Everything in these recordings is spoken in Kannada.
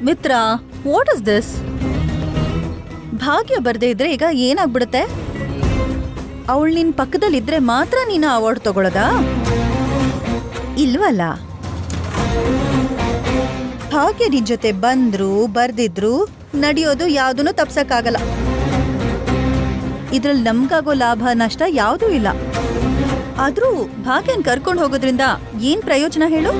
Mitra, what is this? ಭಾಗ್ಯ ಬರ್ದೇ ಇದ್ರೆ ಈಗ ಏನಾಗ್ಬಿಡುತ್ತೆ? ಅವಳು ನಿನ್ ಪಕ್ಕದಲ್ಲಿದ್ರೆ ಮಾತ್ರ ನೀನು ಅವಾರ್ಡ್ ತಗೊಳ್ಳೋದಾ? ಇಲ್ವಲ್ಲ. ಭಾಗ್ಯ ನಿನ್ ಜೊತೆ ಬಂದ್ರು ಬರ್ದಿದ್ರು ನಡೆಯೋದು ಯಾವ್ದನ್ನು ತಪ್ಸಕ್ಕಾಗಲ್ಲ. ಇದ್ರಲ್ಲಿ ನಮ್ಗಾಗೋ ಲಾಭ ನಷ್ಟ ಯಾವುದೂ ಇಲ್ಲ. ಆದ್ರೂ ಭಾಗ್ಯನ್ ಕರ್ಕೊಂಡು ಹೋಗೋದ್ರಿಂದ ಏನ್ ಪ್ರಯೋಜನ ಹೇಳು?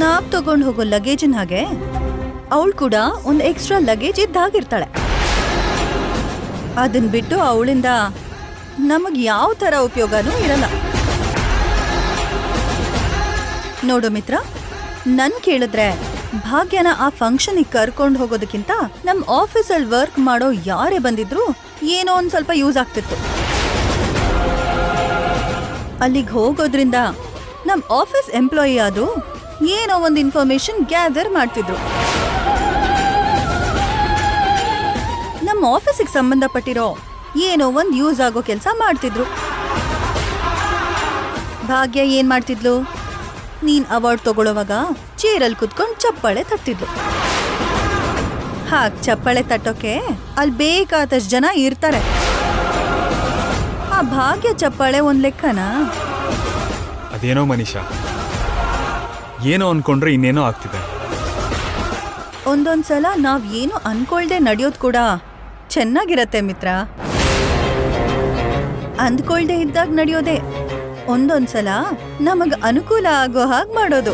ನಾವ್ ತಗೊಂಡು ಹೋಗೋ ಲಗೇಜಿನ ಹಾಗೆ ಅವಳು ಕೂಡ ಒಂದು ಎಕ್ಸ್ಟ್ರಾ ಲಗೇಜ್ ಇದ್ದಾಗಿರ್ತಾಳೆ. ಅದನ್ ಬಿಟ್ಟು ಅವಳಿಂದ ನಮಗ್ ಯಾವ ತರ ಉಪಯೋಗನೂ ಇರಲ್ಲ. ನೋಡು ಮಿತ್ರ, ನನ್ ಕೇಳಿದ್ರೆ ಭಾಗ್ಯನ ಆ ಫಂಕ್ಷನಿಗೆ ಕರ್ಕೊಂಡು ಹೋಗೋದಕ್ಕಿಂತ ನಮ್ ಆಫೀಸಲ್ಲಿ ವರ್ಕ್ ಮಾಡೋ ಯಾರೇ ಬಂದಿದ್ರು ಏನೋ ಒಂದ್ ಸ್ವಲ್ಪ ಯೂಸ್ ಆಗ್ತಿತ್ತು. ಅಲ್ಲಿಗೆ ಹೋಗೋದ್ರಿಂದ ನಮ್ ಆಫೀಸ್ ಎಂಪ್ಲಾಯಿ ಅದು ಏನೋ ಒಂದು ಇನ್ಫಾರ್ಮೇಶನ್ ಗ್ಯಾದರ್ ಮಾಡ್ತಿದ್ರು. ನಮ್ಮ ಆಫೀಸಿಗೆ ಸಂಬಂಧಪಟ್ಟಿರೋ ಏನೋ ಒಂದು ಯೂಸ್ ಆಗೋ ಕೆಲಸ ಮಾಡ್ತಿದ್ರು. ಭಾಗ್ಯ ಏನ್ ಮಾಡ್ತಿದ್ಲು? ನೀನ್ ಅವಾರ್ಡ್ ತಗೊಳ್ಳೋವಾಗ ಚೇರಲ್ಲಿ ಕುತ್ಕೊಂಡು ಚಪ್ಪಾಳೆ ತಟ್ಟಿದ್ಲು. ಹಾಗ್ ಚಪ್ಪಾಳೆ ತಟ್ಟೋಕೆ ಅಲ್ಲಿ ಬೇಕಾದಷ್ಟು ಜನ ಇರ್ತಾರೆ. ಆ ಭಾಗ್ಯ ಚಪ್ಪಾಳೆ ಒಂದ್ ಲೆಕ್ಕನಾ? ಅದೇನೋ ಮನೀಷಾ, ಏನೋ ಅನ್ಕೊಂಡ್ರೆ ಇನ್ನೇನೋ ಆಗ್ತಿದೆ. ಒಂದೊಂದ್ಸಲ ನಾವ್ ಏನು ಅನ್ಕೊಳ್ದೆ ನಡೆಯೋದ್ ಕೂಡ ಚೆನ್ನಾಗಿರತ್ತೆ ಮಿತ್ರ. ಅಂದ್ಕೊಳ್ದೆ ಇದ್ದಾಗ ನಡೆಯೋದೆ ಒಂದೊಂದ್ಸಲ ನಮಗ್ ಅನುಕೂಲ ಆಗೋ ಹಾಗೆ ಮಾಡೋದು.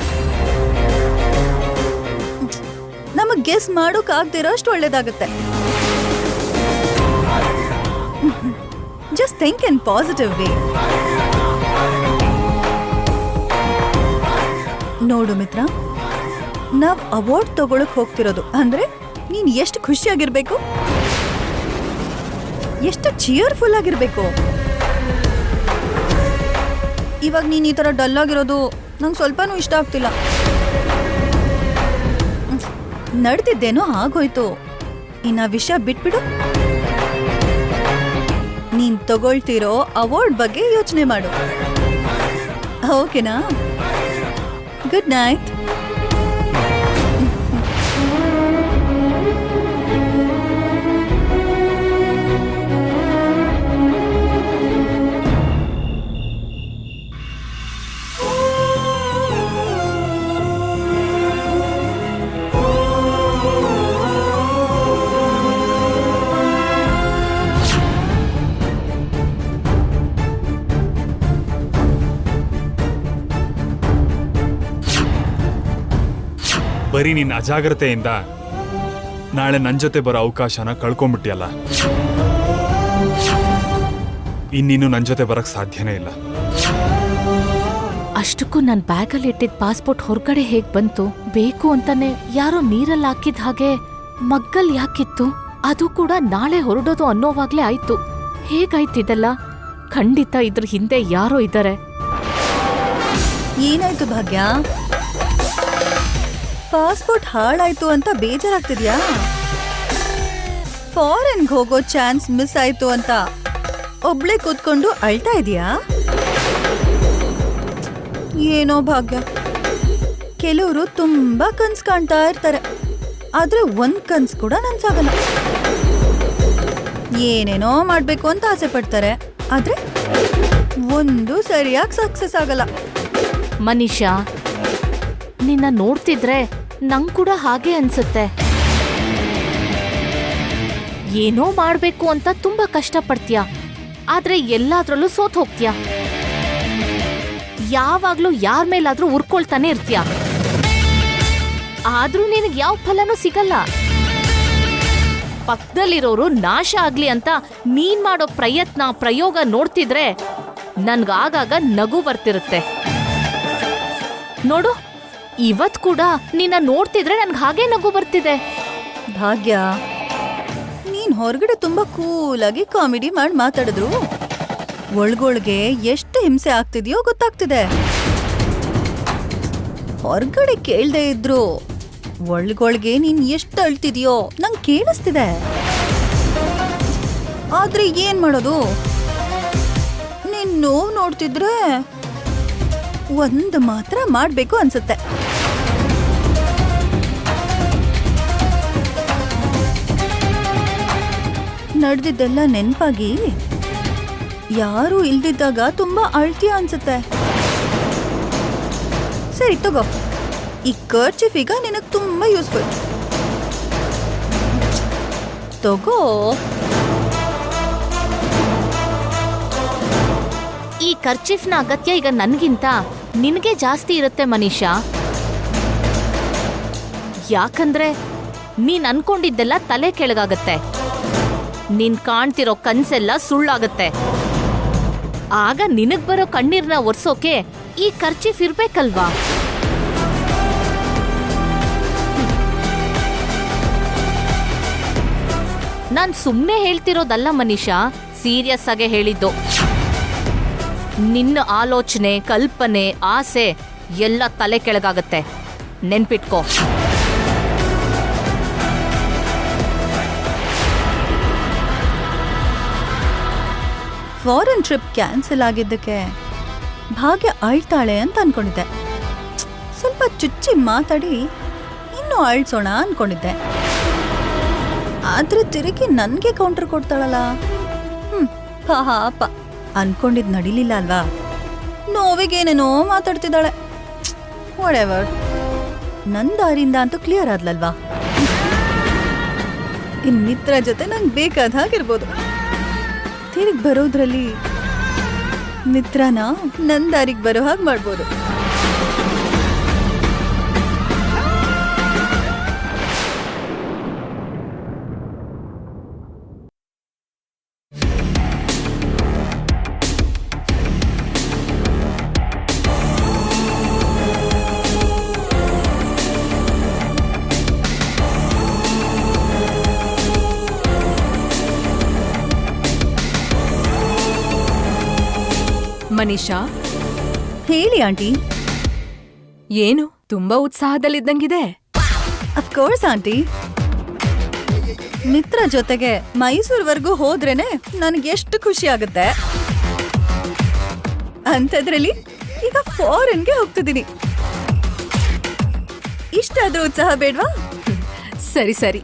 ನಮಗ್ ಗೆಸ್ ಮಾಡೋಕ್ ಆಗ್ದಿರೋ ಅಷ್ಟು ಒಳ್ಳೇದಾಗುತ್ತೆ. Just think in positive way. ನೋಡು ಮಿತ್ರ, ನಾವ್ ಅವಾರ್ಡ್ ತಗೊಳಕ್ ಹೋಗ್ತಿರೋದು ಅಂದ್ರೆ ನೀನ್ ಎಷ್ಟು ಖುಷಿಯಾಗಿರ್ಬೇಕು, ಎಷ್ಟು ಚಿಯರ್ಫುಲ್ ಆಗಿರ್ಬೇಕು. ಇವಾಗ ನೀನ್ ಈ ತರ ಡಲ್ ಆಗಿರೋದು ನಂಗೆ ಸ್ವಲ್ಪನೂ ಇಷ್ಟ ಆಗ್ತಿಲ್ಲ. ನಡೆದಿದ್ದೇನೋ ಆಗೋಯ್ತು, ಇನ್ನ ವಿಷಯ ಬಿಟ್ಬಿಡು. ನೀನ್ ತಗೊಳ್ತಿರೋ ಅವಾರ್ಡ್ ಬಗ್ಗೆ ಯೋಚನೆ ಮಾಡು, ಓಕೆನಾ? Good night. ಬರೀ ನಿನ್ನ ಅಜಾಗ್ರತೆಯಿಂದ ನಾಳೆ ನನ್ನ ಜೊತೆ ಬರೋ ಅವಕಾಶನ ಕಳ್ಕೊಂಡ್ಬಿಟ್ಟಿಯಲ್ಲ. ಇನ್ನೀನು ನನ್ನ ಜೊತೆ ಬರಕ್ ಸಾಧ್ಯನೇ ಇಲ್ಲ. ಅಷ್ಟಕ್ಕೂ ನನ್ನ ಬ್ಯಾಗಲ್ಲಿ ಇಟ್ಟಿದ್ದ ಪಾಸ್ಪೋರ್ಟ್ ಹೊರಗಡೆ ಹೇಗ್ ಬಂತು? ಬೇಕು ಅಂತಾನೆ ಯಾರೋ ನೀರಲ್ಲಿ ಹಾಕಿದ ಹಾಗೆ ಮಗ್ಗಲ್ ಯಾಕಿತ್ತು? ಅದು ಕೂಡ ನಾಳೆ ಹೊರಡೋದು ಅನ್ನೋವಾಗ್ಲೇ ಆಯ್ತು. ಹೇಗಾಯ್ತಿದಲ್ಲ? ಖಂಡಿತ ಇದ್ರ ಹಿಂದೆ ಯಾರೋ ಇದ್ದಾರೆ. ಏನಾಯ್ತು ಭಾಗ್ಯ? ಪಾಸ್ಪೋರ್ಟ್ ಹಾಳಾಯ್ತು ಅಂತ ಬೇಜಾರಾಗ್ತಿದ್ಯಾ? ಫಾರಿನ್ಗೆ ಹೋಗೋ ಚಾನ್ಸ್ ಮಿಸ್ ಆಯ್ತು ಅಂತ ಒಬ್ಳೆ ಕೂತ್ಕೊಂಡು ಅಳ್ತಾ ಇದೀಯಾ? ಏನೋ ಭಾಗ್ಯ, ಕೆಲವರು ತುಂಬಾ ಕನ್ಸ್ ಕಾಣ್ತಾ ಇರ್ತಾರೆ, ಆದ್ರೆ ಒಂದ್ ಕನ್ಸ್ ಕೂಡ ನನ್ಸಾಗಲ್ಲ. ಏನೇನೋ ಮಾಡ್ಬೇಕು ಅಂತ ಆಸೆ ಪಡ್ತಾರೆ, ಆದ್ರೆ ಒಂದು ಸರಿಯಾಗಿ ಸಕ್ಸಸ್ ಆಗಲ್ಲ. ಮನೀಷಾ, ನಿನ್ನ ನೋಡ್ತಿದ್ರೆ ನಂಗ್ ಕೂಡ ಹಾಗೆ ಅನ್ಸುತ್ತೆ. ಏನೋ ಮಾಡ್ಬೇಕು ಅಂತ ತುಂಬಾ ಕಷ್ಟ ಪಡ್ತೀಯ, ಆದ್ರೆ ಎಲ್ಲಾದ್ರಲ್ಲೂ ಸೋತ್ ಹೋಗ್ತೀಯ. ಯಾವಾಗ್ಲೂ ಯಾರ ಮೇಲಾದ್ರೂ ಉರ್ಕೊಳ್ತಾನೆ ಇರ್ತೀಯ, ಆದ್ರೂ ನಿನಗ್ ಯಾವ ಫಲನೂ ಸಿಗಲ್ಲ. ಪಕ್ಕದಲ್ಲಿರೋರು ನಾಶ ಆಗ್ಲಿ ಅಂತ ನೀನ್ ಮಾಡೋ ಪ್ರಯತ್ನ ಪ್ರಯೋಗ ನೋಡ್ತಿದ್ರೆ ನನ್ಗಾಗಾಗ ನಗು ಬರ್ತಿರುತ್ತೆ. ನೋಡು, ಇವತ್ ಕೂಡ ನಿನ್ನ ನೋಡ್ತಿದ್ರೆ ನನ್ಗೆ ಹಾಗೆ ನಗು ಬರ್ತಿದೆ. ಭಾಗ್ಯ, ನೀನ್ ಹೊರಗಡೆ ತುಂಬಾ ಕೂಲಾಗಿ ಕಾಮಿಡಿ ಮಾಡಿ ಮಾತಾಡಿದ್ರು ಒಳ್ಗೊಳ್ಗೆ ಎಷ್ಟು ಹಿಂಸೆ ಆಗ್ತಿದ್ಯೋ ಗೊತ್ತಾಗ್ತಿದೆ. ಹೊರಗಡೆ ಕೇಳ್ದೆ ಇದ್ರು ಒಳ್ಗೊಳ್ಗೆ ನೀನ್ ಎಷ್ಟು ಅಳ್ತಿದ್ಯೋ ನಂಗೆ ಕೇಳಿಸ್ತಿದೆ. ಆದ್ರೆ ಏನ್ ಮಾಡೋದು? ನಿನ್ ನೋವು ನೋಡ್ತಿದ್ರೆ ಒಂದ್ ಮಾತ್ರ ಮಾಡ್ಬೇಕು ಅನ್ಸುತ್ತೆ. ನಡೆದಿದ್ದೆಲ್ಲ ನೆನ್ಪಾಗಿ ಯಾರೂ ಇಲ್ದಿದ್ದಾಗ ತುಂಬಾ ಅಳ್ತೀಯ ಅನ್ಸುತ್ತೆ. ಸರಿ ತಗೋ, ಈ ಕರ್ಚಿಫ್ ಈಗ ನಿನಗ್ ತುಂಬಾ ಯೂಸ್ಫುಲ್. ತಗೋ. ಈ ಖರ್ಚಿಫ್ನ ಅಗತ್ಯ ಈಗ ನನ್ಗಿಂತ ನಿನಗೆ ಜಾಸ್ತಿ ಇರುತ್ತೆ ಮನೀಷಾ. ಯಾಕಂದ್ರೆ ನೀನ್ ಅನ್ಕೊಂಡಿದ್ದೆಲ್ಲ ತಲೆ ಕೆಳಗಾಗತ್ತೆ. ನೀನ್ ಕಾಣ್ತಿರೋ ಕನ್ಸೆಲ್ಲ ಸುಳ್ಳಾಗತ್ತೆ. ಆಗ ನಿನಗ್ ಬರೋ ಕಣ್ಣೀರ್ನ ಒರ್ಸೋಕೆ ಈ ಖರ್ಚಿಫ್ ಇರ್ಬೇಕಲ್ವಾ? ನಾನ್ ಸುಮ್ನೆ ಹೇಳ್ತಿರೋದಲ್ಲ ಮನೀಷಾ, ಸೀರಿಯಸ್ ಆಗೇ ಹೇಳಿದ್ದು. ನಿನ್ನ ಆಲೋಚನೆ, ಕಲ್ಪನೆ, ಆಸೆ ಎಲ್ಲ ತಲೆ ಕೆಳಗಾಗತ್ತೆ, ನೆನ್ಪಿಟ್ಕೋ. ಫಾರಿನ್ ಟ್ರಿಪ್ ಕ್ಯಾನ್ಸಲ್ ಆಗಿದ್ದಕ್ಕೆ ಭಾಗ್ಯ ಅಳ್ತಾಳೆ ಅಂತ ಅನ್ಕೊಂಡಿದ್ದೆ. ಸ್ವಲ್ಪ ಚುಚ್ಚಿ ಮಾತಾಡಿ ಇನ್ನೂ ಅಳ್ಸೋಣ ಅನ್ಕೊಂಡಿದ್ದೆ. ಆದ್ರೆ ತಿರುಗಿ ನನ್ಗೆ ಕೌಂಟರ್ ಕೊಡ್ತಾಳಲ್ಲ. ಪಾಪ ಅನ್ಕೊಂಡಿದ್ ನಡಿಲಿಲ್ಲ ಅಲ್ವಾ? ನೋವಿಗೇನೇನೋ ಮಾತಾಡ್ತಿದ್ದಾಳೆ. ವಾಟೆವರ್, ನನ್ ದಾರಿಂದ ಅಂತೂ ಕ್ಲಿಯರ್ ಆದ್ಲಲ್ವಾ? ಇನ್ ಮಿತ್ರ ಜೊತೆ ನಂಗೆ ಬೇಕಾದ ಹಾಗಿರ್ಬೋದು. ತಿರುಗಿ ಬರೋದ್ರಲ್ಲಿ ಮಿತ್ರನ ನನ್ ದಾರಿಗೆ ಬರೋ ಹಾಗೆ ಮಾಡ್ಬೋದು. ಮನೀಷಾ, ಹೇಳಿ ಆಂಟಿ. ಏನು ತುಂಬಾ ಉತ್ಸಾಹದಲ್ಲಿದ್ದಂಗಿದೆ? Of course aunty. ಮಿತ್ರ ಜೊತೆಗೆ ಮೈಸೂರ್ವರೆಗೂ ಹೋದ್ರೇನೆ ನನಗೆ ಎಷ್ಟು ಖುಷಿ ಆಗುತ್ತೆ. ಅಂಥದ್ರಲ್ಲಿ ಈಗ ಫಾರಿನ್ಗೆ ಹೋಗ್ತಿದ್ದೀನಿ. ಇಷ್ಟಾದ್ರೂ ಉತ್ಸಾಹ ಬೇಡ್ವಾ? ಸರಿ ಸರಿ,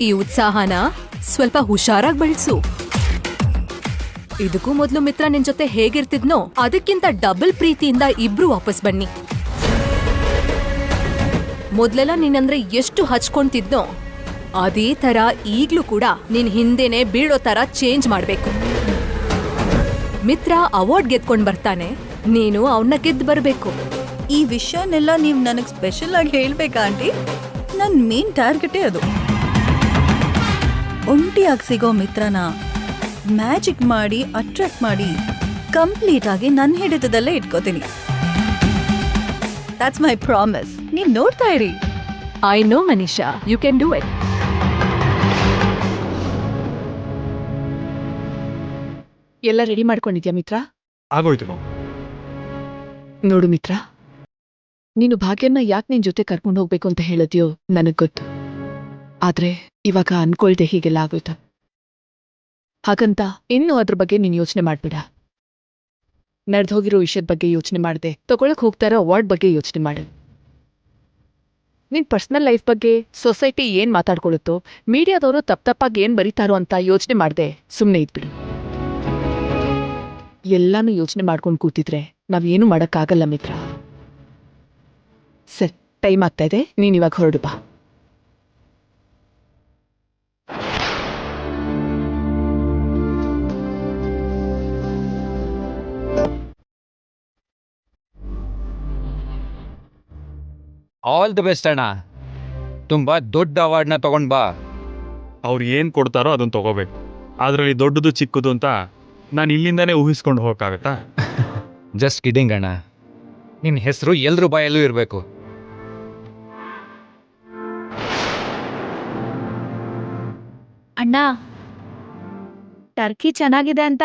ಈ ಉತ್ಸಾಹನ ಸ್ವಲ್ಪ ಹುಷಾರಾಗಿ ಬಳಸು. ಇದಕ್ಕೂ ಮೊದ್ಲು ಮಿತ್ರ ನಿನ್ ಜೊತೆ ಹೇಗಿರ್ತಿದ್ನೋ ಅದಕ್ಕಿಂತ ಡಬಲ್ ಪ್ರೀತಿಯಿಂದ ಇಬ್ರು ವಾಪಸ್ ಬನ್ನಿ. ಮೊದ್ಲೆಲ್ಲ ನೀನಂದ್ರೆ ಎಷ್ಟು ಹಚ್ಕೊಂತಿದ್ನೋ ಅದೇ ತರ ಈಗ್ಲೂ ಕೂಡ ನಿನ್ ಹಿಂದೆನೆ ಬೀಳೋ ತರ ಚೇಂಜ್ ಮಾಡ್ಬೇಕು. ಮಿತ್ರ ಅವಾರ್ಡ್ ಗೆದ್ಕೊಂಡ್ ಬರ್ತಾನೆ, ನೀನು ಅವನ್ನ ಗೆದ್ದು ಬರ್ಬೇಕು. ಈ ವಿಷಯನೆಲ್ಲ ನೀವು ನನಗೆ ಸ್ಪೆಷಲ್ ಆಗಿ ಹೇಳ್ಬೇಕಾ ಆಂಟಿ? ನನ್ನ ಮೇನ್ ಟಾರ್ಗೆಟೇ ಅದು. ಒಂಟಿಯಾಗಿ ಸಿಗೋ ಮಿತ್ರನ ಮ್ಯಾಜಿಕ್ ಮಾಡಿ ಅಟ್ರಾಕ್ಟ್ ಮಾಡಿ ಕಂಪ್ಲೀಟ್ ಆಗಿ ನನ್ನ ಹಿಡಿತದಲ್ಲೇ ಇಟ್ಕೋತೀನಿ. That's my promise. ನೀವು ನೋಡ್ತಾ ಇರಿ. I know Manisha, you can do it. ಎಲ್ಲ ರೆಡಿ ಮಾಡ್ಕೊಂಡಿದ್ಯಾ ಮಿತ್ರ? ಆಗೋಯ್ತು. ನೋಡು ಮಿತ್ರ, ನೀನು ಭಾಗ್ಯನ್ನ ಯಾಕೆ ನಿನ್ ಜೊತೆ ಕರ್ಕೊಂಡು ಹೋಗ್ಬೇಕು ಅಂತ ಹೇಳಿದ್ಯೋ ನನಗ್ ಗೊತ್ತು. ಆದ್ರೆ ಇವಾಗ ಅನ್ಕೊಳ್ದೆ ಹೀಗೆಲ್ಲ ಆಗೋಯ್ತು. ಹಾಗಂತ ಇನ್ನು ಅದ್ರ ಬಗ್ಗೆ ನೀನ್ ಯೋಚನೆ ಮಾಡ್ಬೇಡ. ನಡೆದೋಗಿರೋ ವಿಷಯದ ಬಗ್ಗೆ ಯೋಚನೆ ಮಾಡದೆ ತಗೊಳಕ್ ಹೋಗ್ತಾ ಇರೋ ಅವಾರ್ಡ್ ಬಗ್ಗೆ ಯೋಚನೆ ಮಾಡು. ನಿನ್ ಪರ್ಸನಲ್ ಲೈಫ್ ಬಗ್ಗೆ ಸೊಸೈಟಿ ಏನ್ ಮಾತಾಡ್ಕೊಳ್ಳುತ್ತೋ, ಮೀಡಿಯಾದವರು ತಪ್ಪಾಗಿ ಏನ್ ಬರೀತಾರೋ ಅಂತ ಯೋಚನೆ ಮಾಡ್ದೆ ಸುಮ್ನೆ ಇದ್ಬಿಡು. ಎಲ್ಲಾನು ಯೋಚನೆ ಮಾಡ್ಕೊಂಡು ಕೂತಿದ್ರೆ ನಾವೇನು ಮಾಡಕ್ಕಾಗಲ್ಲ ಮಿತ್ರ. ಸರಿ, ಟೈಮ್ ಆಗ್ತಾ ಇದೆ, ನೀನ್ ಇವಾಗ ಹೊರಡು ಬಾ. ಆಲ್ ದಿ ಬೆಸ್ಟ್ ಅಣ್ಣ. ತುಂಬ ದೊಡ್ಡ ಅವಾರ್ಡ್ನ ತಗೊಂಡ್ ಬಾ. ಅವ್ರು ಏನು ಕೊಡ್ತಾರೋ ಅದನ್ನು ತಗೋಬೇಕು. ಅದರಲ್ಲಿ ದೊಡ್ಡದು ಚಿಕ್ಕದು ಅಂತ ನಾನು ಇಲ್ಲಿಂದಾನೇ ಊಹಿಸ್ಕೊಂಡು ಹೋಗೋಕ್ಕಾಗತ್ತಾ? ಜಸ್ಟ್ ಕಿಡಿಂಗ್ ಅಣ್ಣ. ನಿನ್ನ ಹೆಸರು ಎಲ್ರ ಬಾಯಲ್ಲೂ ಇರಬೇಕು. ಅಣ್ಣ, ಟರ್ಕಿ ಚೆನ್ನಾಗಿದೆ ಅಂತ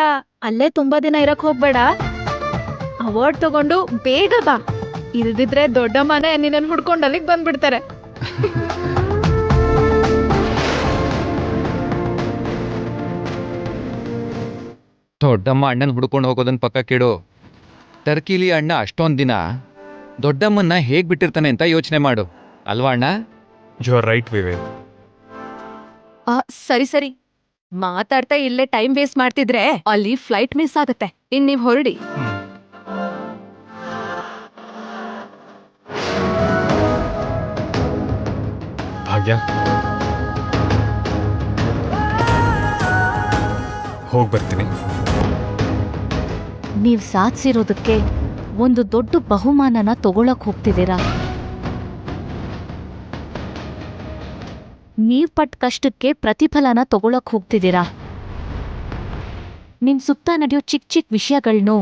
ಅಲ್ಲೇ ತುಂಬಾ ದಿನ ಇರಕ್ ಹೋಗ್ಬೇಡ. ಅವಾರ್ಡ್ ತಗೊಂಡು ಬೇಗ ಬಾ. ಇಲ್ದಿದ್ರೆ ದೊಡ್ಡಮ್ಮನೆ ನಿನ್ನನ್ನು ಹುಡ್ಕೊಂಡು ಅಲ್ಲಿಗೆ ಬಂದ್ಬಿಡ್ತಾರೆ. ದೊಡ್ಡಮ್ಮ ಅಣ್ಣನ ಹುಡ್ಕೊಂಡು ಹೋಗೋದನ್ನ ಪಕ್ಕಕ್ಕಿಡು. ಟರ್ಕಿಲಿ ಅಣ್ಣ ಅಷ್ಟೊಂದು ದಿನ ದೊಡ್ಡಮ್ಮನ್ನ ಹೇಗೆ ಬಿಟ್ಟಿರ್ತಾನೆ ಅಂತ ಯೋಚನೆ ಮಾಡು, ಅಲ್ವಾ ಅಣ್ಣ? You are right Vivek. ಸರಿ ಸರಿ, ಮಾತಾಡ್ತಾ ಇಲ್ಲೇ ಟೈಮ್ ವೇಸ್ಟ್ ಮಾಡ್ತಿದ್ರೆ ಅಲ್ಲಿ ಫ್ಲೈಟ್ ಮಿಸ್ ಆಗತ್ತೆ. ಇನ್ ನೀವ್ ಹೊರಡಿ. ಭಾಗ್ಯ, ಹೋಗಿ ಬರ್ತೀನಿ. ನೀವ್ ಸಾಧಿಸಿರೋದಕ್ಕೆ ಒಂದು ದೊಡ್ಡ ಬಹುಮಾನನ ತಗೊಳಕ್ ಹೋಗ್ತಿದ್ದೀರಾ. ನೀವ್ ಪಟ್ಟ ಕಷ್ಟಕ್ಕೆ ಪ್ರತಿಫಲನ ತಗೊಳಕ್ ಹೋಗ್ತಿದ್ದೀರಾ. ನಿಮ್ ಸುತ್ತ ನಡೆಯೋ ಚಿಕ್ಕ ಚಿಕ್ಕ ವಿಷಯಗಳ್ನು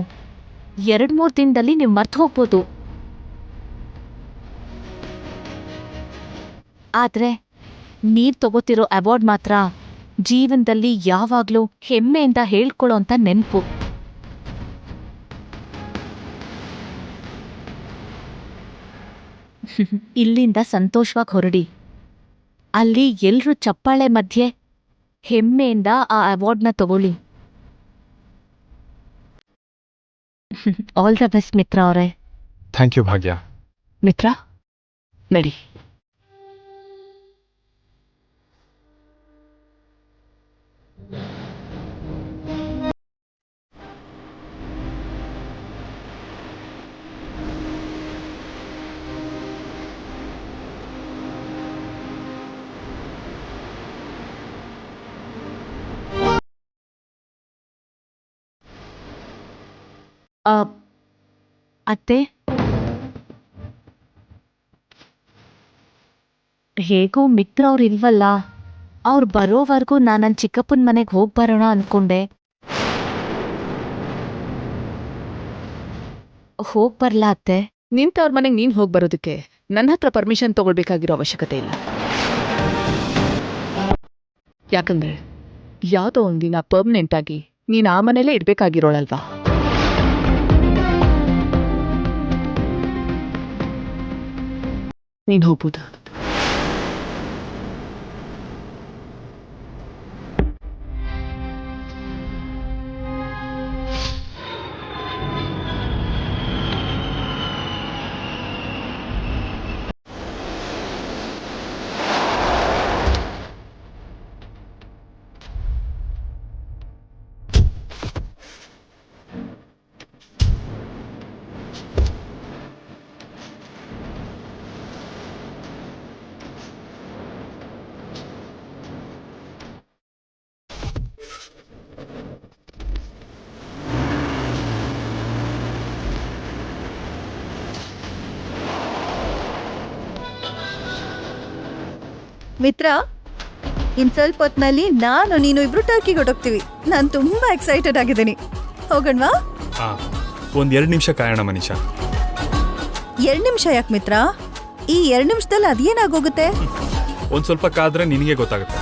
2-3 ದಿನದಲ್ಲಿ ನೀವು ಮರ್ತು ಹೋಗ್ಬೋದು. ಆದ್ರೆ ನೀವ್ ತಗೋತಿರೋ ಅವಾರ್ಡ್ ಮಾತ್ರ ಜೀವನದಲ್ಲಿ ಯಾವಾಗ್ಲೂ ಹೆಮ್ಮೆಯಿಂದ ಹೇಳ್ಕೊಳ್ಳೋಂಥ ನೆನಪು. ಇಲ್ಲಿಂದ ಸಂತೋಷವಾಗಿ ಹೊರಡಿ. ಅಲ್ಲಿ ಎಲ್ರೂ ಚಪ್ಪಾಳೆ ಮಧ್ಯೆ ಹೆಮ್ಮೆಯಿಂದ ಆ ಅವಾರ್ಡ್ನ ತಗೊಳ್ಳಿ. ಆಲ್ ದ ಬೆಸ್ಟ್ ಮಿತ್ರ ಅವರೇ. ಥ್ಯಾಂಕ್ ಯು ಭಾಗ್ಯ. ಮಿತ್ರ, ನಡಿ. ಅತ್ತೆ, ಹೇಗೋ ಮಿತ್ರ ಅವ್ರು ಇಲ್ವಲ್ಲ, ಅವ್ರು ಬರೋವರೆಗೂ ನಾನು ನನ್ನ ಚಿಕ್ಕಪ್ಪನ ಮನೆಗೆ ಹೋಗಿ ಬರೋಣ ಅನ್ಕೊಂಡೆ. ಹೋಗಿ ಬರ್ಲಾ ಅತ್ತೆ? ನಿಂತವ್ರ ಮನೆಗೆ ನೀನ್ ಹೋಗಿ ಬರೋದಕ್ಕೆ ನನ್ನ ಹತ್ರ ಪರ್ಮಿಷನ್ ತಗೊಳ್ಬೇಕಾಗಿರೋ ಅವಶ್ಯಕತೆ ಇಲ್ಲ. ಯಾಕಂದ್ರೆ ಯಾವುದೋ ಒಂದಿನ ಪರ್ಮನೆಂಟ್ ಆಗಿ ನೀನ್ ಆ ಮನೇಲೇ ಇರ್ಬೇಕಾಗಿರೋಳಲ್ವಾ. ನೀನ್ ಹೋಗ್ಬೋದು. ಮಿತ್ರ, ಇನ್ ಸ್ವಲ್ಪ ಹೊತ್ನಲ್ಲಿ ನಾನು ನೀನು ಇಬ್ರು ಟರ್ಕಿಗೆ ಹೊರಟೋಗ್ತೀವಿ. ನಾನು ತುಂಬಾ ಎಕ್ಸೈಟೆಡ್ ಆಗಿದ್ದೀನಿ. ಹೋಗೋಣವಾ? ಒಂದ್ 2 ನಿಮಿಷ ಕಾಯೋಣ ಮನೀಷಾ. 2 ನಿಮಿಷ ಯಾಕೆ ಮಿತ್ರ? ಈ 2 ನಿಮಿಷದಲ್ಲಿ ಅದೇನಾಗೋಗುತ್ತೆ? ಒಂದ್ ಸ್ವಲ್ಪ ಕಾದ್ರೆ ನಿನಗೆ ಗೊತ್ತಾಗುತ್ತೆ.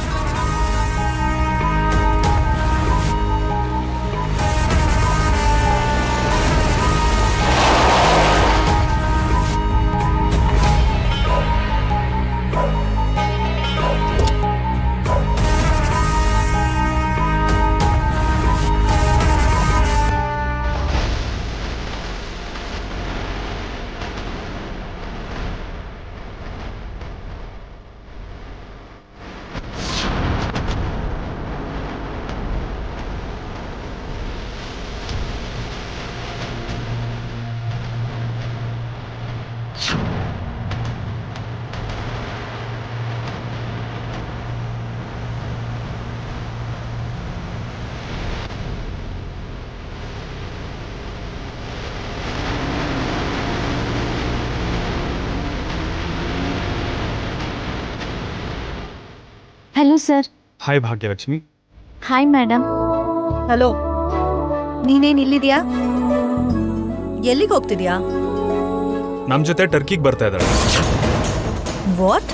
Hello sir. Hi Bhagyalakshmi. Hi madam. Hello, ನೀನೇನ್ ಇಲ್ಲಿದ್ಯಾ? ಎಲ್ಲಿಗೆ ಹೋಗ್ತಿದ್ಯಾ? ನಮ್ ಜೊತೆ ಟರ್ಕಿಗೆ ಬರ್ತಾ ಇದ್ದಾಳೆ. ವಾಟ್?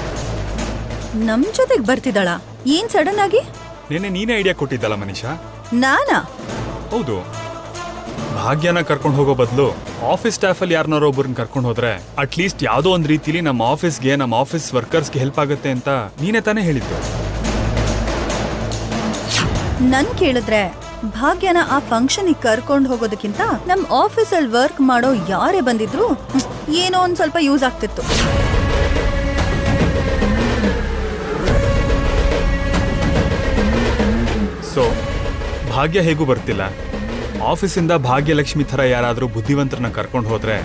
ನಮ್ ಜೊತೆಗೆ ಬರ್ತಿದ್ದಾಳ? ಏನ್ ಸಡನ್ ಆಗಿ? ನೀನೇ ಐಡಿಯಾ ಕೊಟ್ಟಿದ್ದಲ್ಲ ಮನೀಷಾ. ನಾನಾ? ಹೌದು. ಭಾಗ್ಯನ ಕರ್ಕೊಂಡು ಹೋಗೋ ಬದಲು ಆಫೀಸ್ ಸ್ಟಾಫಲ್ಲಿ ಯಾರನ್ನಾರೋ ಒಬ್ಬರನ್ನ ಕರ್ಕೊಂಡು ಹೋದ್ರೆ ಅಟ್ಲೀಸ್ಟ್ ಯಾವುದೋ ಒಂದು ರೀತಿಲಿ ನಮ್ಮ ಆಫೀಸ್ಗೆ, ನಮ್ಮ ಆಫೀಸ್ ವರ್ಕರ್ಸ್ಗೆ ಹೆಲ್ಪ್ ಆಗುತ್ತೆ ಅಂತ ನೀನೇ ತಾನೇ ಹೇಳಿದ್ದು. ನನ್ ಕೇಳಿದ್ರೆ ಭಾಗ್ಯನ ಆ ಫಂಕ್ಷನಿಗೆ ಕರ್ಕೊಂಡು ಹೋಗೋದಕ್ಕಿಂತ ನಮ್ ಆಫೀಸಲ್ಲಿ ವರ್ಕ್ ಮಾಡೋ ಯಾರೇ ಬಂದಿದ್ರು ಏನೋ ಒಂದ್ ಸ್ವಲ್ಪ ಯೂಸ್ ಆಗ್ತಿತ್ತು. ಸೊ ಭಾಗ್ಯ ಹೇಗೂ ಬರ್ತಿಲ್ಲ. ಆಫೀಸಿಂದ ಭಾಗ್ಯಲಕ್ಷ್ಮಿ ಥರ ಯಾರಾದರೂ ಬುದ್ಧಿವಂತರನ್ನ ಕರ್ಕೊಂಡು ಹೋದರೆ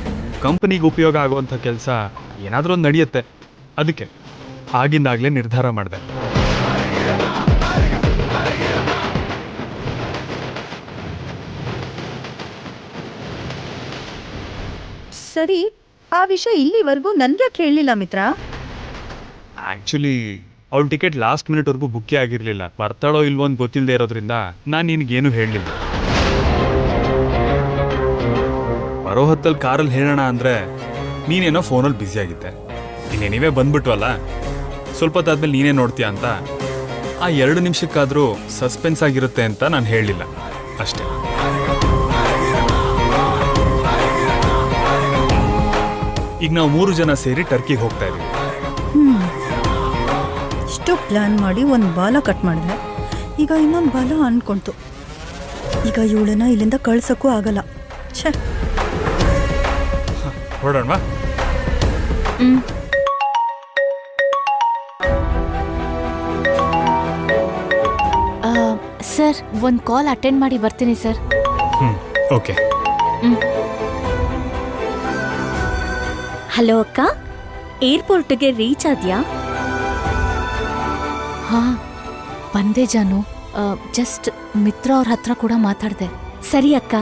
ಕಂಪನಿಗೆ ಉಪಯೋಗ ಆಗುವಂಥ ಕೆಲಸ ಏನಾದರೂ ಒಂದು ನಡೆಯುತ್ತೆ. ಅದಕ್ಕೆ ಆಗಿಂದಾಗಲೇ ನಿರ್ಧಾರ ಮಾಡಿದೆ. ಸರಿ, ಆ ವಿಷಯ ಇಲ್ಲಿವರೆಗೂ ನನ್ಗೆ ಕೇಳಲಿಲ್ಲ ಮಿತ್ರ. ಆ್ಯಕ್ಚುಲಿ ಅವ್ಳ ಟಿಕೆಟ್ ಲಾಸ್ಟ್ ಮಿನಿಟ್ವರೆಗೂ ಬುಕ್ಕೇ ಆಗಿರಲಿಲ್ಲ. ಬರ್ತಾಳೋ ಇಲ್ವೋ ಅಂತ ಗೊತ್ತಿಲ್ಲದೆ ಇರೋದ್ರಿಂದ ನಾನು ನಿನಗೇನು ಹೇಳಲಿಲ್ಲ. ಬರೋ ಹೊತ್ತಲ್ಲಿ ಕಾರಲ್ಲಿ ಹೇಳೋಣ ಅಂದರೆ ನೀನೇನೋ ಫೋನಲ್ಲಿ ಬ್ಯುಸಿಯಾಗಿದ್ದೆ. ನೀನೇ ಬಂದ್ಬಿಟ್ವಲ್ಲ, ಸ್ವಲ್ಪ ಹೊತ್ತಾದ್ಮೇಲೆ ನೀನೇ ನೋಡ್ತೀಯ ಅಂತ ಆ 2 ನಿಮಿಷಕ್ಕಾದರೂ ಸಸ್ಪೆನ್ಸ್ ಆಗಿರುತ್ತೆ ಅಂತ ನಾನು ಹೇಳಲಿಲ್ಲ ಅಷ್ಟೇ. ಈಗ ನಾವು 3 ಜನ ಸೇರಿ ಟರ್ಕಿಗೆ ಹೋಗ್ತಾ ಇದ್ದೀವಿ. ಇಷ್ಟು ಪ್ಲ್ಯಾನ್ ಮಾಡಿ ಒಂದು ಬಾಲ ಕಟ್ ಮಾಡಿದೆ, ಈಗ ಇನ್ನೊಂದು ಬಾಲ ಅನ್ಕೊಂತು. ಈಗ ಇವಳನ್ನ ಇಲ್ಲಿಂದ ಕಳ್ಸೋಕ್ಕೂ ಆಗಲ್ಲ. ಛೇ, ಹೊರಡೋಣವಾ? ಸರ್, ಒಂದು ಕಾಲ್ ಅಟೆಂಡ್ ಮಾಡಿ ಬರ್ತೀನಿ ಸರ್. ಓಕೆ. ಹಲೋ ಅಕ್ಕ, ಏರ್ಪೋರ್ಟ್ಗೆ ರೀಚ್ ಆದ್ಯಾ? ಹಾ, ಬಂದೆ ಜಾನು. ಜಸ್ಟ್ ಮಿತ್ರ ಅವ್ರ ಹತ್ರ ಕೂಡ ಮಾತಾಡಿದೆ. ಸರಿ ಅಕ್ಕ,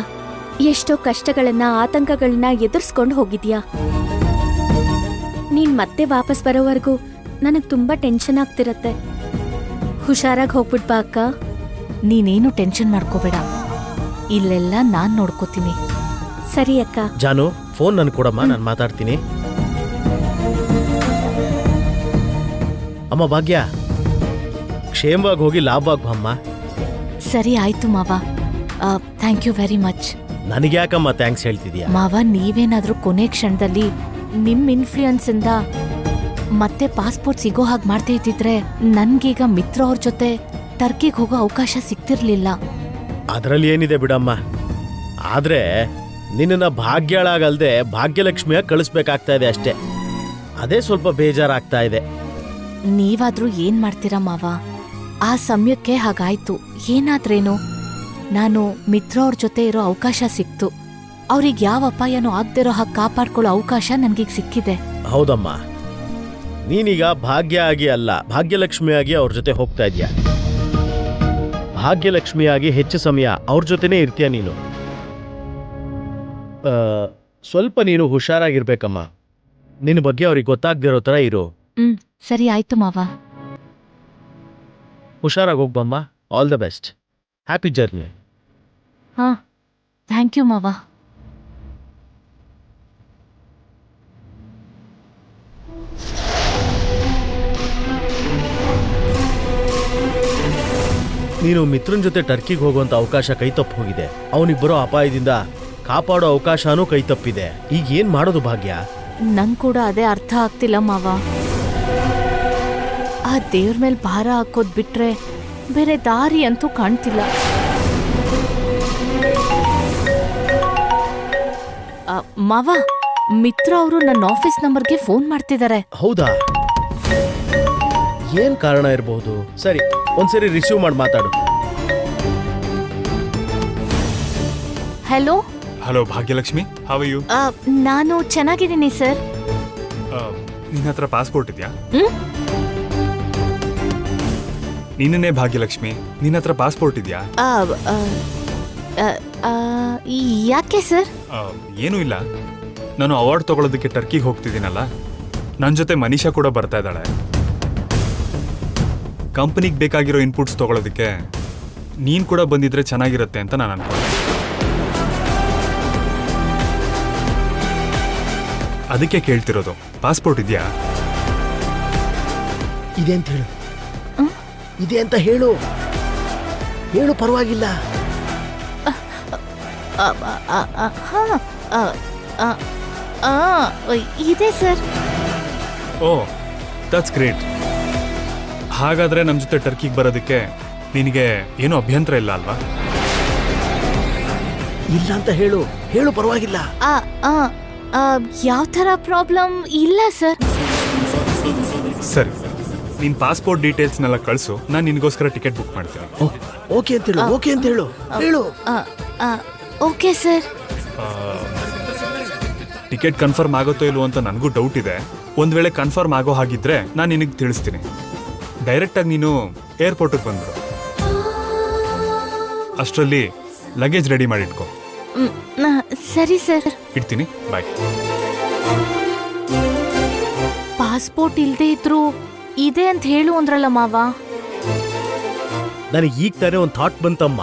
ಎಷ್ಟೋ ಕಷ್ಟಗಳನ್ನ ಆತಂಕಗಳನ್ನ ಎದುರಿಸ್ಕೊಂಡು ಹೋಗಿದ್ಯಾ. ನೀನ್ ಮತ್ತೆ ವಾಪಸ್ ಬರೋವರೆಗೂ ನನಗ್ ತುಂಬಾ ಟೆನ್ಷನ್ ಆಗ್ತಿರತ್ತೆ. ಹುಷಾರಾಗಿ ಹೋಗ್ಬಿಟ್ ಬಾ ಅಕ್ಕ. ನೀನೇನು ಟೆನ್ಷನ್ ಮಾಡ್ಕೋಬೇಡ, ಇಲ್ಲೆಲ್ಲ ನಾನ್ ನೋಡ್ಕೋತೀನಿ. ಸರಿ ಅಕ್ಕ. ಜಾನು, ಫೋನ್ ನನ್ ಕೊಡಮ್ಮ, ನಾನು ಮಾತಾಡ್ತೀನಿ. ಅಮ್ಮ ಭಾಗ್ಯ, ಕ್ಷೇಮವಾಗಿ ಹೋಗಿ ಲಾಭವಾಗಿ ಬಮ್ಮ. ಸರಿ ಆಯ್ತು ಮಾವ. Thank you very much. ನನಗ್ಯಾಕಮ್ಮ ಥ್ಯಾಂಕ್ಸ್ ಹೇಳ್ತಿದ್ಯಾ? ಮಾವ, ನೀವೇನಾದ್ರೂ ಕೊನೆ ಕ್ಷಣದಲ್ಲಿ ನಿಮ್ ಇನ್ಫ್ಲೂಯೆನ್ಸ್ ಇಂದ ಮತ್ತೆ ಪಾಸ್ಪೋರ್ಟ್ ಸಿಗೋ ಹಾಗೆ ಮಾಡ್ತಾ ಇದ್ದಿದ್ರೆ ನನ್ಗೀಗ ಮಿತ್ರ ಅವ್ರ ಜೊತೆ ಟರ್ಕಿಗೆ ಹೋಗೋ ಅವಕಾಶ ಸಿಗ್ತಿರ್ಲಿಲ್ಲ. ಅದರಲ್ಲಿ ಏನಿದೆ ಬಿಡಮ್ಮ. ಆದ್ರೆ ನಿನ್ನ ಭಾಗ್ಯಳಾಗಲ್ದೆ ಭಾಗ್ಯಲಕ್ಷ್ಮಿಯಾಗಿ ಕಳಿಸ್ಬೇಕಾಗ್ತಾ ಇದೆ ಅಷ್ಟೇ. ಅದೇ ಸ್ವಲ್ಪ ಬೇಜಾರಾಗ್ತಾ ಇದೆ. ನೀವಾದ್ರೂ ಏನ್ ಮಾಡ್ತೀರಾ ಮಾವ? ಆ ಸಮಯಕ್ಕೆ ಹಾಗಾಯ್ತು. ಏನಾದ್ರೇನು, ನಾನು ಮಿತ್ರ ಅವ್ರ ಜೊತೆ ಇರೋ ಅವಕಾಶ ಸಿಕ್ತು. ಅವ್ರಿಗೆ ಯಾವ ಅಪಾಯನೂ ಆಗದಿರೋ ಹಾಗೆ ಕಾಪಾಡ್ಕೊಳ್ಳೋ ಅವಕಾಶ ನನ್ಗೀಗ ಸಿಕ್ಕಿದೆ. ಹೌದಮ್ಮ, ನೀನೀಗ ಭಾಗ್ಯ ಆಗಿ ಅಲ್ಲ, ಭಾಗ್ಯಲಕ್ಷ್ಮಿಯಾಗಿ ಅವ್ರ ಜೊತೆ ಹೋಗ್ತಾ ಇದೀಯ. ಭಾಗ್ಯಲಕ್ಷ್ಮಿಯಾಗಿ ಹೆಚ್ಚು ಸಮಯ ಅವ್ರ ಜೊತೆನೇ ಇರ್ತೀಯ ನೀನು. ಸ್ವಲ್ಪ ನೀನು ಹುಷಾರಾಗಿರ್ಬೇಕಮ್ಮ. ನಿನ್ನ ಬಗ್ಗೆ ಅವ್ರಿಗೆ ಗೊತ್ತಾಗ್ದಿರೋ ಥರ ಇರು. ಸರಿ ಆಯ್ತು ಮಾವ. ಹುಷಾರಾಗಿ ಹೋಗ್ಬಮ್ಮ. All the best. Happy journey. ಹಾ, ಥ್ಯಾಂಕ್ ಯು ಮಾವ. ನೀನು ಮಿತ್ರನ ಜೊತೆ ಟರ್ಕಿಗೆ ಹೋಗುವಂತ ಅವಕಾಶ ಕೈತಪ್ಪು ಹೋಗಿದೆ. ಅವನಿಗೆ ಬರೋ ಅಪಾಯದಿಂದ ಕಾಪಾಡೋ ಅವಕಾಶನೂ ಕೈತಪ್ಪಿದೆ. ಈಗ ಏನ್ ಮಾಡೋದು ಭಾಗ್ಯ? ನಂಗ್ ಕೂಡ ಅದೇ ಅರ್ಥ ಆಗ್ತಿಲ್ಲ ಮಾವ. ಆ ದೇವ್ರ ಮೇಲೆ ಭಾರ ಹಾಕೋದ್ ಬಿಟ್ರೆ ಬೇರೆ ದಾರಿ ಅಂತೂ ಕಾಣ್ತಿಲ್ಲ. ಮಾವ, ಮಿತ್ರ ಅವರು ನನ್ನ ಆಫೀಸ್ ನಂಬರ್ಗೆ ಫೋನ್ ಮಾಡ್ತಿದ್ದಾರೆ. ಹೌದಾ? ಏನ್ ಕಾರಣ ಇರಬಹುದು? ಸರಿ, ಒಂದ್ಸರಿ ರಿಸೀವ್ ಮಾಡಿ ಮಾತಾಡು. Hello. Hello Bhagyalakshmi, how are you? ನಾನು ಚೆನ್ನಾಗಿದ್ದೀನಿ ಸರ್. ನಿನ್ನ ಹತ್ರ ಪಾಸ್ಪೋರ್ಟ್ ಇದೆಯಾ? ಹ್ಮ್? ನಿನ್ನೇ ಭಾಗ್ಯಲಕ್ಷ್ಮಿ, ನಿನ್ನ ಹತ್ರ ಪಾಸ್ಪೋರ್ಟ್ ಇದೆಯಾ? ಯಾಕೆ ಸರ್? ಏನೂ ಇಲ್ಲ, ನಾನು ಅವಾರ್ಡ್ ತಗೊಳ್ಳೋದಕ್ಕೆ ಟರ್ಕಿಗೆ ಹೋಗ್ತಿದ್ದೀನಲ್ಲ, ನನ್ನ ಜೊತೆ ಮನೀಷಾ ಕೂಡ ಬರ್ತಾ ಇದ್ದಾಳೆ. ಕಂಪನಿಗೆ ಬೇಕಾಗಿರೋ ಇನ್ಪುಟ್ಸ್ ತಗೊಳ್ಳೋದಕ್ಕೆ ನೀನು ಕೂಡ ಬಂದಿದ್ರೆ ಚೆನ್ನಾಗಿರುತ್ತೆ ಅಂತ ನಾನು ಅನ್ಕೊಂಡೆ. ಅದಕ್ಕೆ ಕೇಳ್ತಿರೋದು, ಪಾಸ್ಪೋರ್ಟ್ ಇದೆಯಾ? ಇದೆ ಅಂತ ಹೇಳು. ಇದೆ ಅಂತ ಹೇಳು. ಹೇಳು, ಪರವಾಗಿಲ್ಲ. ಇದೆ ಸರ್. O, that's great. ಹಾಗಾದ್ರೆ ನಮ್ಮ ಜೊತೆ ಟರ್ಕಿಗೆ ಬರೋದಕ್ಕೆ ನಿನಗೆ ಏನೂ ಅಭ್ಯಂತರ ಇಲ್ಲ ಅಲ್ವಾ? ಇಲ್ಲ ಅಂತ ಹೇಳು. ಹೇಳು, ಪರವಾಗಿಲ್ಲ. ಯಾವ ಥರ ಪ್ರಾಬ್ಲಮ್ ಇಲ್ಲ ಸರ್. ಸರಿ, ನಿನ್ ಪಾಸ್ಪೋರ್ಟ್ ಡೀಟೇಲ್ಸ್ನೆಲ್ಲ ಕಳಿಸು, ನಾನು ನಿನಗೋಸ್ಕರ ಟಿಕೆಟ್ ಬುಕ್ ಮಾಡ್ತೀನಿ. ಓಕೆ ಅಂತ ಹೇಳು, ಓಕೆ ಅಂತ ಹೇಳು, ಹೇಳು. Okay sir. ಟಿಕೆಟ್ ಕನ್ಫರ್ಮ್ ಆಗುತ್ತೋ ಇಲ್ವೋ ಅಂತ ನನಗೂ ಡೌಟ್ ಇದೆ. ಒಂದ್ ವೇಳೆ ಕನ್ಫರ್ಮ್ ಆಗೋ ಹಾಗಿದ್ರೆ ನಾನು ನಿನಗೆ ತಿಳಿಸ್ತೀನಿ. ಡೈರೆಕ್ಟಾಗಿ ನೀನು ಏರ್ಪೋರ್ಟಿಗೆ ಬಂದ್ಬಿಡು. ಅಷ್ಟರಲ್ಲಿ ಲಗೇಜ್ ರೆಡಿ ಮಾಡಿಟ್ಕೋ. ಸರಿ ಸರ್. ಇಡ್ತೀನಿ, ಬಾಯ್. ಪಾಸ್ಪೋರ್ಟ್ ಇಲ್ದೇ ಇದ್ರು ಇದೆ ಅಂತ ಹೇಳು ಅಂದ್ರಲ್ಲ ಮಾವ. ನನಗೆ ಈಗ ತಾನೇ ಒಂದು ಥಾಟ್ ಬಂತಮ್ಮ.